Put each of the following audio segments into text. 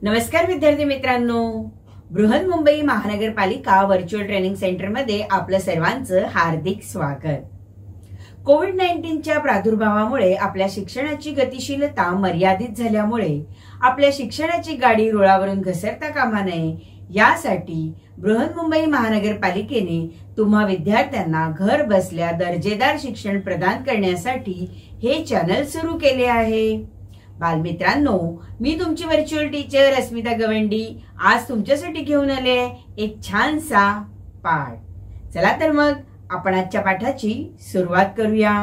नमस्कार विद्यार्थी मित्रांनो, बृहन्मुंबई महानगरपालिका व्हर्च्युअल ट्रेनिंग सेंटर मध्ये आपलं सर्वांचं हार्दिक स्वागत। कोविड-19च्या प्रादुर्भावामुळे आपल्या शिक्षणाची गतिशीलता मर्यादित झाल्यामुळे आपल्या शिक्षणाची गाडी रुळावरून घसरता कामा नये यासाठी बृहन्मुंबई महानगरपालिकेने तुम्हा विद्यार्थ्यांना घर बसल्या दर्जेदार शिक्षण प्रदान करण्यासाठी हे चॅनल सुरू केले आहे। बालमित्रांनो, मी तुमची व्हर्च्युअल टीचर अस्मिता गवंडी आज तुमच्यासाठी घेऊन आले एक छानसा पाठ। चला तर मग आपण आजच्या पाठाची सुरुवात करूया।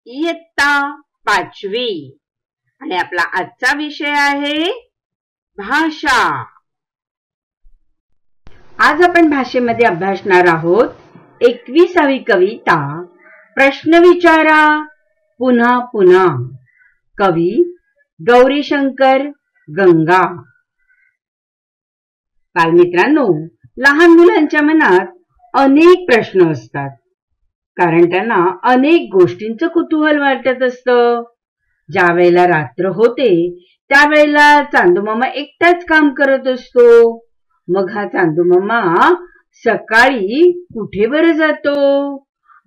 इयत्ता 5वी आणि आपला आजचा विषय आहे भाषा। आज आपण भाषेमध्ये अभ्यासणार आहोत 21वी कविता प्रश्न विचारा पुन्हा पुन्हा। कवी गौरीशंकर गंगा। बालमित्रांनो, लहान मुलांच्या मनात अनेक प्रश्न असतात, कारण त्यांना अनेक गोष्टींचं कुतूहल वाटत असतं। ज्या वेळेला रात्र होते त्यावेळेला चांदूमामा एकटाच काम करत असतो। मग हा चांदूमामा सकाळी कुठे बरं जातो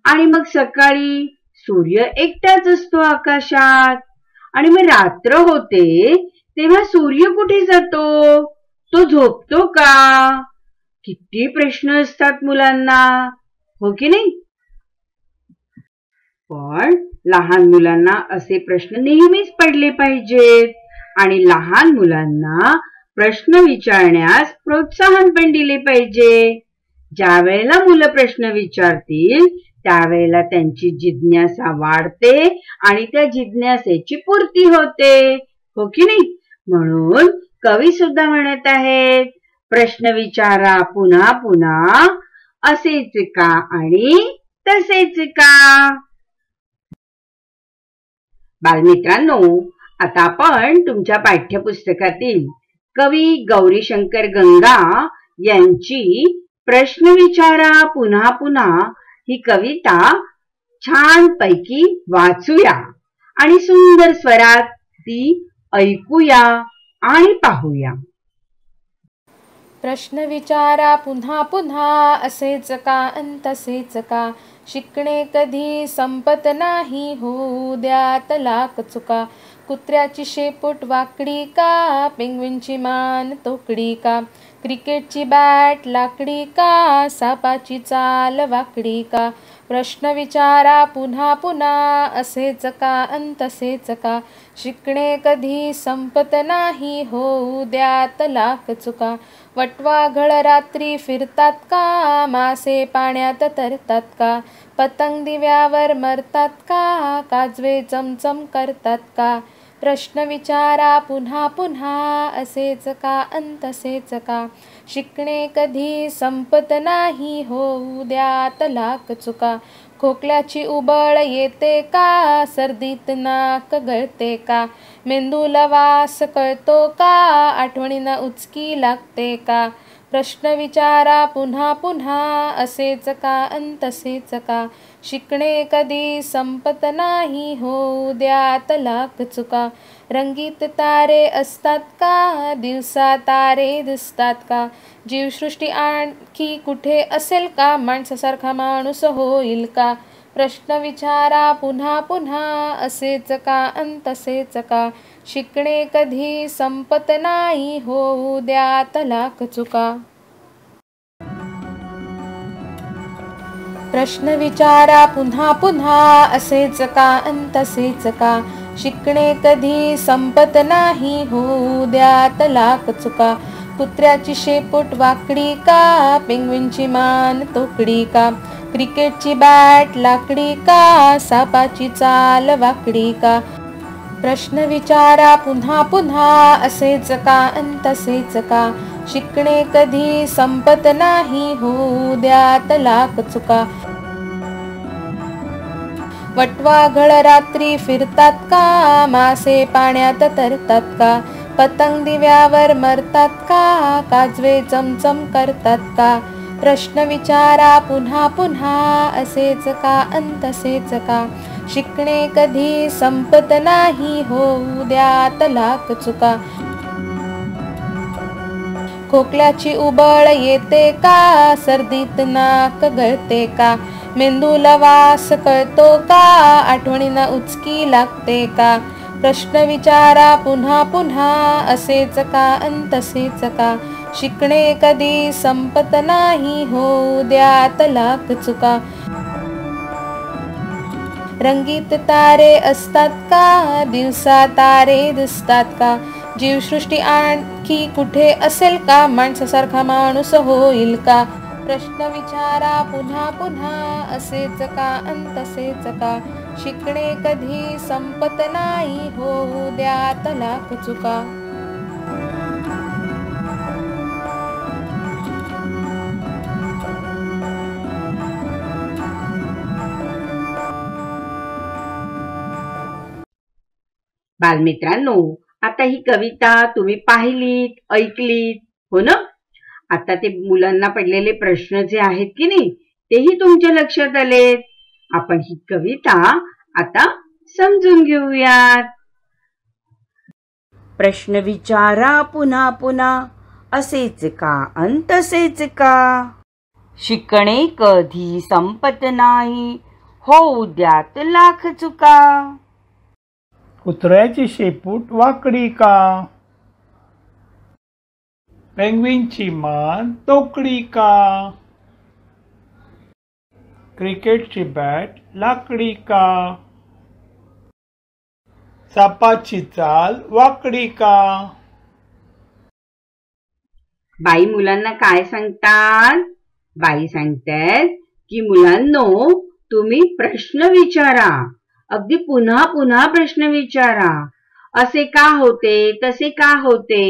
आणि मग सकाळी सूर्य एकटाच असतो आकाशात, आणि मग रात्र होते तेव्हा सूर्य कुठे जातो, तो झोपतो का? किती प्रश्न असतात मुलांना, हो की नाही? पण लहान मुलांना असे प्रश्न नेहमीच पडले पाहिजेत आणि लहान मुलांना प्रश्न विचारण्यास प्रोत्साहन पण दिले पाहिजे। ज्या वेळेला मुलं प्रश्न विचारतील त्यावेळेला त्यांची जिज्ञासा वाढते आणि त्या जिज्ञासेची पूर्ती होते, हो की नाही? म्हणून कवी सुद्धा म्हणत आहेत, प्रश्न विचारा पुन्हा पुन्हा, असेच का आणि तसेच का? बालमित्रांनो, आता आपण तुमच्या पाठ्यपुस्तकातील कवी गौरीशंकर गंगा यांची प्रश्न विचारा पुन्हा पुन्हा ही कविता छान पैकी वाचूया आणि सुंदर स्वरात ती ऐकूया आणि पाहूया। प्रश्न विचारा पुन्हा पुन्हा, असेच का अन तसेच का? शिकणे कधी संपत नाही, होऊ द्यात लाख चुका। कुत्र्याची शेपूट वाकडी का, पेंग्विनची मान तोकडी का? क्रिकेटची बॅट लाकडी का, सापाची चाल वाकडी का? प्रश्न विचारा पुन्हा पुन्हा, असेच का अन तसेच का? शिकणे कधी संपत नाही, होऊ द्यात लाख चुका। वटवाघळ रात्री फिरतात का, मासे पाण्यात तरतात का? पतंग दिव्यावर मरतात का, काजवे चमचम करतात का? प्रश्न विचारा पुन्हा पुन्हा, असेच का अन तसेच का? शिकणे कधी संपत नाही, होऊ द्यात लाख चुका। खोकल्याची उबळ येते का, सर्दीत नाक गळते का? मेंदूला वास कळतो का, आठवणींना उचकी लागते का? प्रश्न विचारा पुन्हा पुन्हा, असेच का अन तसेच का? शिकणे कधी संपत नाही, होऊ द्यात लाख चुका। रंगीत तारे असतात का, दिवसा तारे दिसतात का? जीवसृष्टी आणखी कुठे असेल का, माणसासारखा माणूस होईल का? प्रश्न विचारा पुन्हा पुन्हा, असेच का अन तसेच का? शिकणे कधी संपत नाही, होऊ द्यात लाख चुका। प्रश्न विचारा पुन्हा पुन्हा, असेच का अन तसेच का? शिकणे कधी संपत नाही, होऊ द्यात लाख चुका। कुत्र्याची शेपूट वाकडी का, पेंग्विनची मान तोकडी का? क्रिकेटची बॅट लाकडी का, सापाची चाल वाकडी का? प्रश्न विचारा पुन्हा पुन्हा, असेच का अन तसेच का? शिकणे कधी संपत नाही, होऊ द्यात लाख चुका। वटवाघळ रात्री फिरतात का, मासे पाण्यात तरतात का, पतंग दिव्यावर मरतात का, काजवे चमचम करतात का, प्रश्न विचारा पुन्हा पुन्हा, असेच का अंत असेच का, शिकणे कधी संपत नाही, होऊ द्यात लाख चुका. खोकल्याची उबळ येते का, सर्दीत नाक गळते का, मेंदूला वास कळतो का, आठवणींना उचकी लागते का, प्रश्न विचारा पुन्हा पुन्हा, असेच का अंत असेच का, शिकणे कधी संपत नाही, होऊ द्यात लाख चुका. रंगीत तारे असतात का, दिवसा तारे दिसतात का, जीवसृष्टी आणखी कुठे असेल का, माणसासारखा माणूस होईल का, प्रश्न विचारा पुन्हा पुन्हा, असेच का अंत असेच का, शिकणे कधी संपत नाही, होऊ द्यात लाख चुका. बालमित्रांनो, आता ही कविता तुम्ही पाहिलीत, ऐकलीत, हो ना? आता ते मुलांना पडलेले प्रश्न जे आहेत की नाही, तेही तुमच्या लक्षात आलेत. आपण ही कविता आता समजून घेऊयात. प्रश्न विचारा पुन्हा पुन्हा, असेच का अंत असेच का, शिकणे कधी संपत नाही, होऊ द्यात लाख चुका. कुत्र्याची शेपूट वाकडी का, पेंग्विनची मान तोकडी का, क्रिकेटची बॅट लाकडी का, सापाची चाल वाकडी का. बाई मुलांना काय सांगतात? बाई सांगतात की मुलांनो, तुम्ही प्रश्न विचारा, अगदी पुन्हा पुन्हा प्रश्न विचारा. असे का होते, तसे का होते,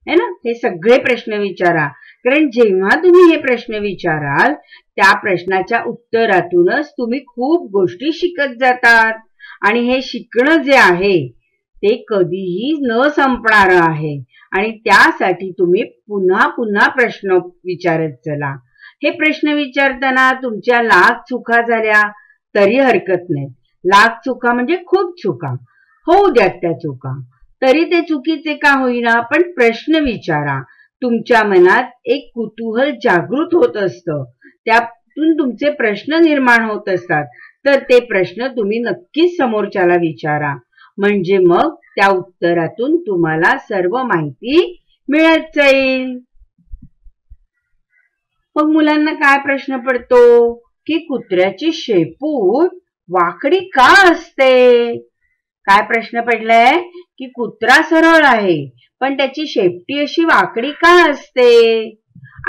है ना, हे सगळे प्रश्न विचारा. कारण जेव्हा तुम्ही हे प्रश्न विचाराल, त्या प्रश्नाच्या उत्तरातूनच तुम्ही खूप गोष्टी शिकत जातात. आणि हे शिकणं जे आहे ते कधीही न संपणार आहे. आणि त्यासाठी तुम्ही पुन्हा पुन्हा प्रश्न विचारत चला. हे प्रश्न विचारताना तुमच्या लाख चुका झाल्या तरी हरकत नाही. लाख चुका म्हणजे खूप चुका, होऊ द्यात त्या चुका. तरी ते चुकीचे का होईना, पण प्रश्न विचारा. तुमच्या मनात एक कुतूहल जागृत होत असतं, त्यातून तुमचे प्रश्न निर्माण होत असतात. तर ते प्रश्न तुम्ही नक्कीच समोरच्याला विचारा, म्हणजे मग त्या उत्तरातून तुम्हाला सर्व माहिती मिळत जाईल. मग मुलांना काय प्रश्न पडतो की कुत्र्याची शेपूट वाकडी का असते? काय प्रश्न पडलाय की कुत्रा सरळ आहे पण त्याची शेपटी अशी वाकडी का असते?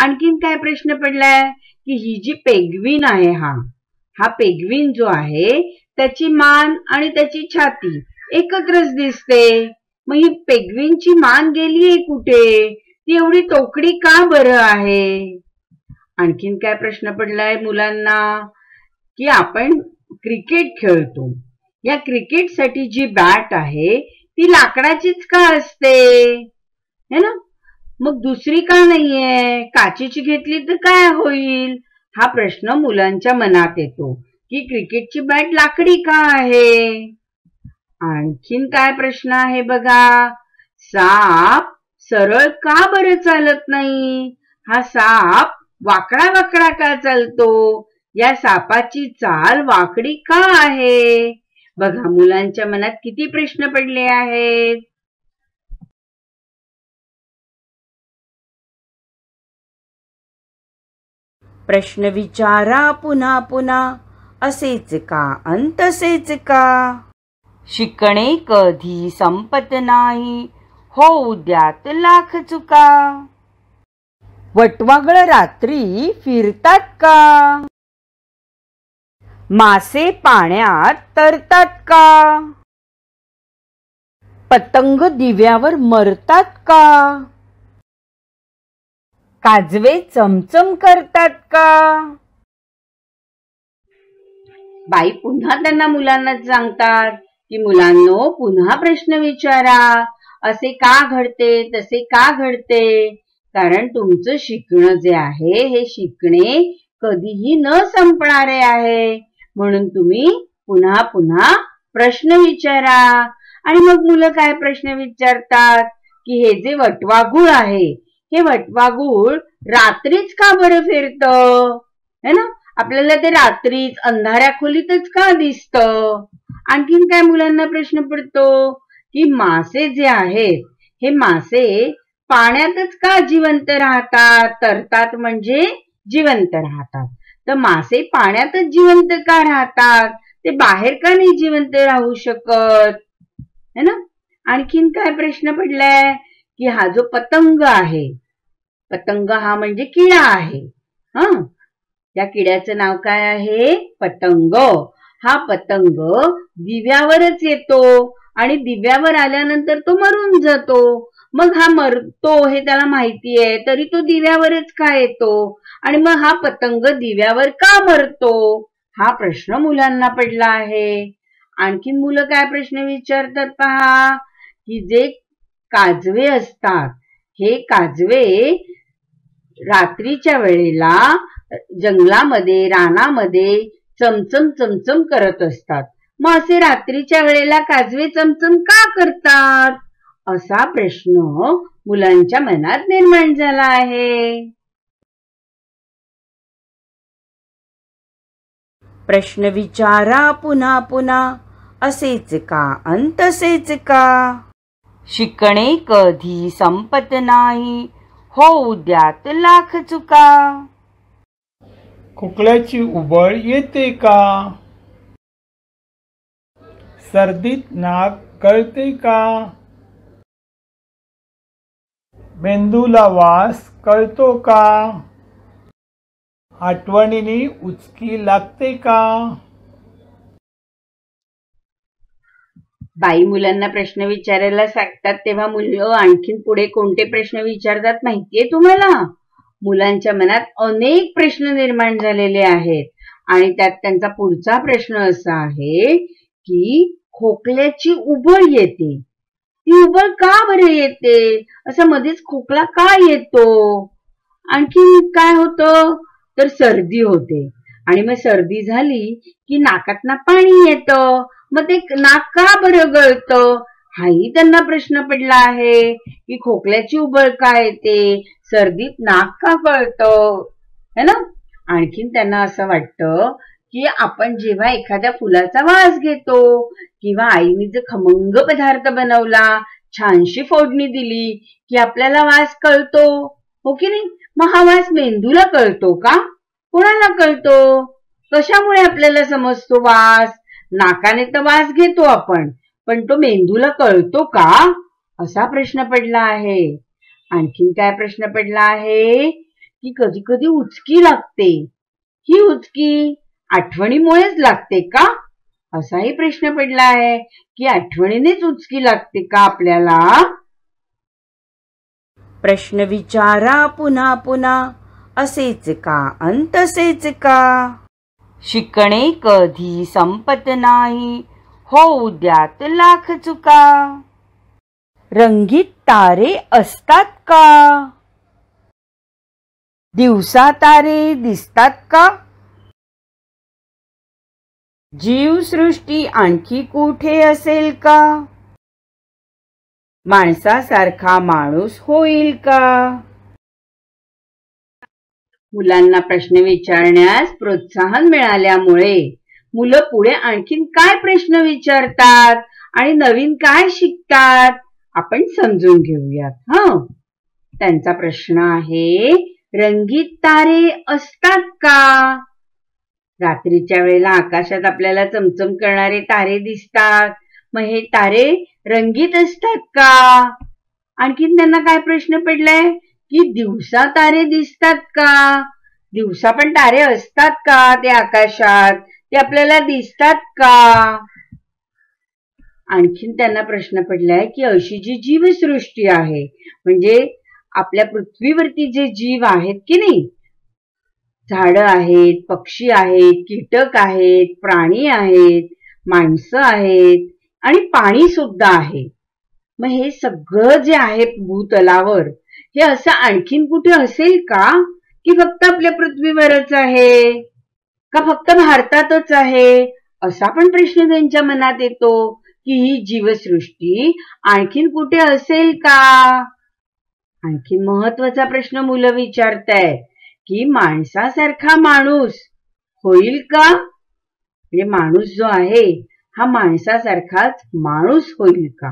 आणखीन काय प्रश्न पडलाय की ही जी पेंग्विन आहे, हा पेंग्विन जो आहे त्याची मान आणि त्याची छाती एकत्रच दिसते, मग ही पेंग्विनची मान गेलीये कुठे? ती एवढी तोकडी का बरं आहे? आणखीन काय प्रश्न पडलाय मुलांना की आपण क्रिकेट खेळतो, या क्रिकेटसाठी जी बॅट आहे ती लाकडाचीच का असते, है ना? मग दुसरी का नाहीये, काचेची घेतली तर काय होईल? हा प्रश्न मुलांच्या मनात येतो की क्रिकेटची बॅट लाकडी का आहे. आणखीन काय प्रश्न आहे बघा, साप सरळ का बरं चालत नाही? हा साप वाकडा वाकडा का चालतो? या सापाची चाल वाकडी का आहे? बघा मुलांच्या मनात किती प्रश्न पडले आहेत. प्रश्न विचारा पुन्हा पुन्हा, असेच का अंत असेच का, शिकणे कधी संपत नाही, होऊ द्यात लाख चुका. वटवाघळ रात्री फिरतात का, मासे पाण्यात तरतात का, पतंग दिव्यावर मरतात का, काजवे चमचम करतात का. बाई पुन्हा त्यांना मुलांना सांगतात की मुलांनो पुन्हा प्रश्न विचारा, असे का घडते तसे का घडते, कारण तुमचं शिकणं जे आहे हे शिकणे कधीही न संपणारे आहे, म्हणून तुम्ही पुन्हा पुन्हा प्रश्न विचारा. आणि मग मुलं काय प्रश्न विचारतात की हे जे वटवाघूळ आहे हे वटवाघूळ रात्रीच का बरं फिरतं, है ना, आपल्याला ते रात्रीच अंधाऱ्या खोलीतच का दिसतं. आणखीन काय मुलांना प्रश्न पडतो की मासे जे आहेत हे मासे पाण्यातच का जिवंत राहतात, तरतात म्हणजे जिवंत राहतात, तर मासे पाण्यातच जिवंत का राहतात, ते बाहेर का नाही जिवंत राहू शकत, है ना. आणखीन काय प्रश्न पडलाय की हा जो पतंग आहे, पतंग हा म्हणजे किडा आहे, त्या किड्याचं नाव काय आहे, पतंग. हा पतंग दिव्यावरच येतो आणि दिव्यावर आल्यानंतर तो मरून जातो. मग हा मरतो हे त्याला माहिती आहे, तरी तो दिव्यावरच का येतो, आणि मग हा पतंग दिव्यावर का मरतो, हा प्रश्न मुलांना पडला आहे. आणखीन मुलं काय प्रश्न विचारतात पहा, की जे काजवे असतात हे काजवे रात्रीच्या वेळेला जंगलामध्ये रानामध्ये चमचम चमचम करत असतात, मग असे रात्रीच्या वेळेला काजवे चमचम का करतात, असा प्रश्न मुलांच्या मनात निर्माण झाला आहे. प्रश्न विचारा पुन्हा पुन्हा, असेच का अन तसेच का, शिकणे कधी संपत नाही, होऊ द्यात लाख चुका. खोकल्याची उबळ येते का, सर्दीत नाक गळते का, मेंदूला वास कळतो का, आठवणीने उचकी लागते का. बाई मुलांना प्रश्न विचारायला सांगतात तेव्हा मुलं आणखीन पुढे कोणते प्रश्न विचारतात माहितीये तुम्हाला, मुलांच्या मनात अनेक प्रश्न निर्माण झालेले आहेत आणि त्यात त्यांचा पुढचा प्रश्न असा आहे की खोकल्याची उबळ येते, ती उबळ का बरं येते, असं मध्येच खोकला का येतो. आणखी काय होतं तर सर्दी होते आणि मग सर्दी झाली की नाकातनं पाणी येतं, मग ते नाक का बरं गळतं, हाही त्यांना प्रश्न पडला आहे की खोकल्याची उबळ का येते, सर्दीत नाक का गळतं, है ना. आणखीन त्यांना असं वाटतं की आपण जेव्हा एखाद्या फुलाचा वास घेतो किंवा आईने जर खमंग पदार्थ बनवला, छानशी फोडणी दिली की आपल्याला वास कळतो, हो की नाही. मग हा वास मेंदूला कळतो का, कोणाला कळतो, कशामुळे आपल्याला समजतो वास, नाकाने तर वास घेतो आपण, पण तो मेंदूला कळतो का, असा प्रश्न पडला आहे. आणखीन काय प्रश्न पडला आहे की कधी कधी उचकी लागते, ही उचकी आठवणीमुळेच लागते का, असाही प्रश्न पडला आहे की आठवणीनेच उचकी लागते का आपल्याला. प्रश्न विचारा पुन्हा पुन्हा, असेच का अन तसेच का, शिकणे कधी संपत नाही, होऊ द्यात लाख चुका. रंगीत तारे असतात का, दिवसा तारे दिसतात का, जीवसृष्टी आणखी कुठे असेल का, माणसासारखा माणूस होईल का. मुलांना प्रश्न विचारण्यास प्रोत्साहन मिळाल्यामुळे मुलं पुढे आणखीन काय प्रश्न विचारतात आणि नवीन काय शिकतात आपण समजून घेऊयात. त्यांचा प्रश्न आहे, रंगीत तारे असतात का, रात्रीच्या वेळेला आकाशात आपल्याला चमचम करणारे तारे दिसतात, मग हे तारे रंगीत असतात का. आणखीन त्यांना काय प्रश्न पडलाय की दिवसा तारे दिसतात का, दिवसा पण तारे असतात का ते आकाशात, ते आपल्याला दिसतात का. आणखीन त्यांना प्रश्न पडलाय की अशी जी जीवसृष्टी आहे, म्हणजे आपल्या पृथ्वीवरती जे जीव आहेत की नाही, झाडं आहेत, पक्षी आहेत, कीटक आहेत, प्राणी आहेत, माणसं आहेत आणि पाणी सुद्धा आहे. मग हे सगळं जे आहे भूतलावर, हे असं आणखीन कुठे असेल का, की फक्त आपल्या पृथ्वीवरच आहे, का फक्त भारतातच आहे, असा पण प्रश्न त्यांच्या मनात येतो की ही जीवसृष्टी आणखीन कुठे असेल का. आणखीन महत्वाचा प्रश्न मुलं विचारतायत की माणसासारखा माणूस होईल का, म्हणजे माणूस जो आहे हा माणसासारखाच माणूस होईल का.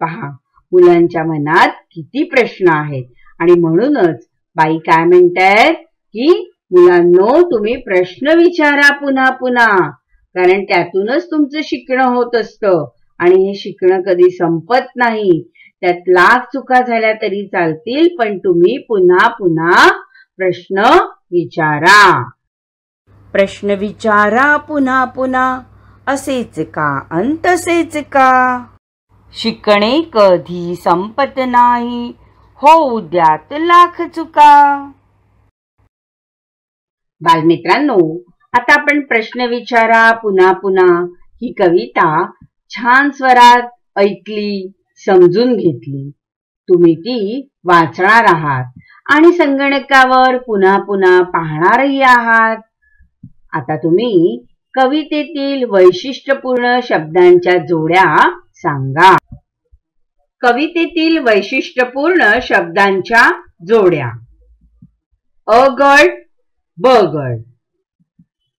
पहा, मुलांच्या मनात किती प्रश्न आहेत. आणि म्हणूनच बाई काय म्हणतायत की मुलांनो, तुम्ही प्रश्न विचारा पुन्हा पुन्हा, कारण त्यातूनच तुमचं शिकणं होत असतं आणि हे शिकणं कधी संपत नाही. त्यात लाख चुका झाल्या तरी चालतील, पण तुम्ही पुन्हा पुन्हा प्रश्न विचारा. प्रश्न विचारा पुन्हा पुन्हा, असेच का अन तसेच का. शिकणे कधी संपत नाही, होऊ द्यात लाख चुका. बालमित्रांनो, आता आपण प्रश्न विचारा पुन्हा पुन्हा ही कविता छान स्वरात ऐकली, समजून घेतली. तुम्ही ती वाचणार आहात आणि संगणकावर पुन्हा पुन्हा पाहणारही आहात. आता तुम्ही कवितेतील वैशिष्ट्यपूर्ण शब्दांच्या जोड्या सांगा. कवितेतील वैशिष्ट्यपूर्ण शब्दांच्या जोड्या. अगड, बगड.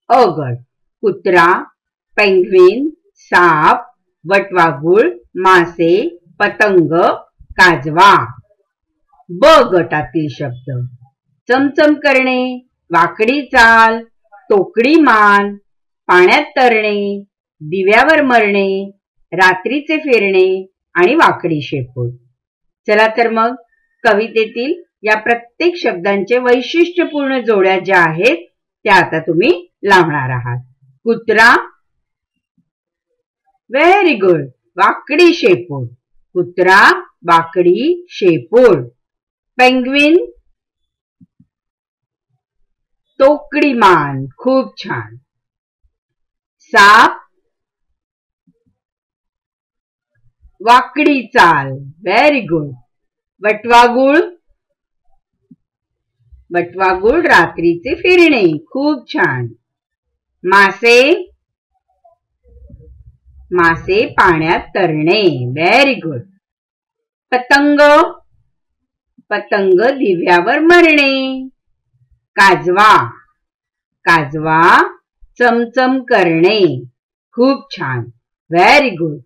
अगड, कुत्रा, पेंग्विन, साप, वटवाघूळ, मासे, पतंग, काजवा. ब गटातील शब्द. चमचम करणे, वाकडी चाल, तोकडी मान, पाण्यात तरणे, दिव्यावर मरणे, रात्रीचे फिरणे आणि वाकडी शेपूट. चला तर मग कवितेतील या प्रत्येक शब्दांचे वैशिष्ट्यपूर्ण जोड्या ज्या आहेत त्या आता तुम्ही लावणार आहात. कुत्रा, व्हेरी गुड, वाकडी शेपूट. कुत्रा, वाकडी शेपूट. पेंग्विन, तोकडी मान, खूप छान. साप, वाकडी चाल, व्हेरी गुड. वटवाघूळ, वटवाघूळ रात्रीचे फिरणे, खूप छान. मासे, मासे पाण्यात तरणे, व्हेरी गुड. पतंग, पतंग दिव्यावर मरणे. काजवा, काजवा चमचम करणे, खूप छान, व्हेरी गुड.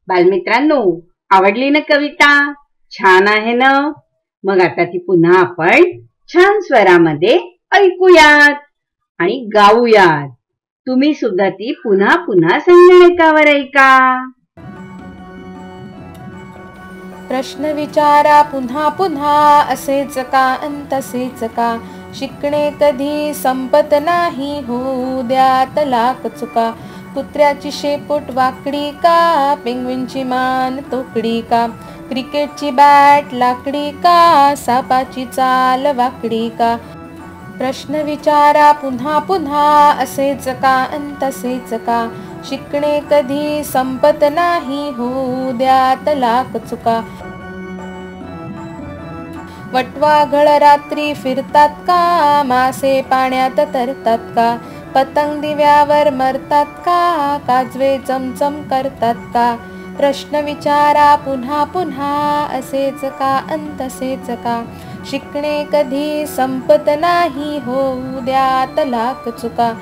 बालमित्रांनो, आवडली ना कविता? छान आहे ना? मग आता ती पुन्हा आपण छान स्वरामध्ये ऐकूयात आणि गाऊयात. तुम्ही सुद्धा ती पुन्हा पुन्हा संगणकावर ऐका. प्रश्न विचारा पुन्हा पुन्हा, असेच का अन तसेच का. शिकणे कधी संपत नाही, होऊ द्यात लाख चुका. कुत्र्याची शेपूट वाकडी का, पेंग्विनची मान तोकडी का. क्रिकेटची बॅट लाकडी का, सापाची चाल वाकडी का. प्रश्न विचारा पुन्हा पुन्हा, असेच का अन तसेच का. शिकणे कधी संपत नाही, होऊ द्यात लाख चुका. वटवाघळ रात्री फिरतात का, मासे पाण्यात तरतात का. पतंग दिव्यावर मरतात का, काजवे चमचम करतात का. प्रश्न विचारा पुन्हा पुन्हा, असेच का अन तसेच का. शिकणे कधी संपत नाही, होऊ द्यात लाख चुका.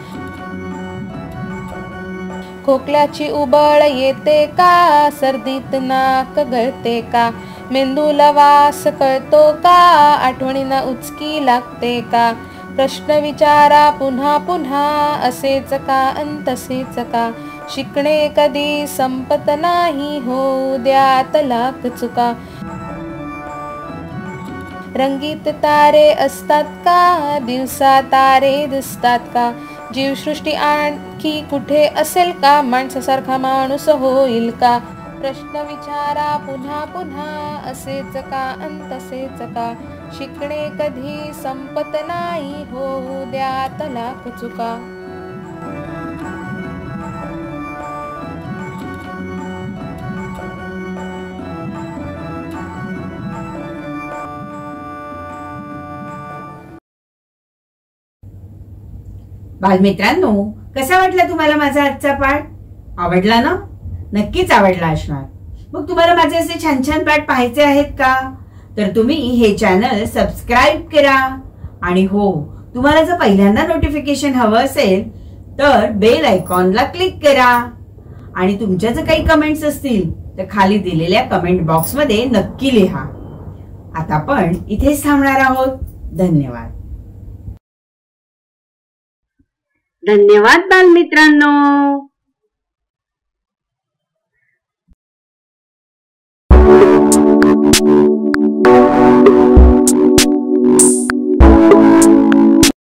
खोकल्याची उबळ येते का, सर्दीत नाक गळते का. मेंदूला वास कळतो का, आठवणींना उचकी लागते का. प्रश्न विचारा पुन्हा पुन्हा, असेच का अन तसेच का. शिकणे कधी संपत नाही, होऊ द्यात लाख चुका. रंगीत तारे असतात का, दिवसा तारे दिसतात का. जीवसृष्टी आणखी कुठे असेल का, माणसासारखा माणूस होईल का. प्रश्न विचारा पुन्हा पुन्हा, असेच का तसेच का. शिकणे कधी संपत नाही, होऊ द्या लाख चुका. बालमित्रांनो, कसा वाटला तुम्हाला माझा आजचा पाठ? आवडला ना? नक्कीच आवडला असणार. मग तुम्हाला माझे असे छान छान पाठ पाहायचे आहेत का? तर तुम्ही हे चॅनल सबस्क्राईब करा. आणि हो, तुम्हाला जर पहिल्यांदा नोटिफिकेशन हवं असेल तर बेल आयकॉनला क्लिक करा. आणि तुमच्या जर काही कमेंट्स असतील तर खाली दिलेल्या कमेंट बॉक्समध्ये नक्की लिहा. आता आपण इथेच थांबणार आहोत. धन्यवाद. धन्यवाद बालमित्रांनो.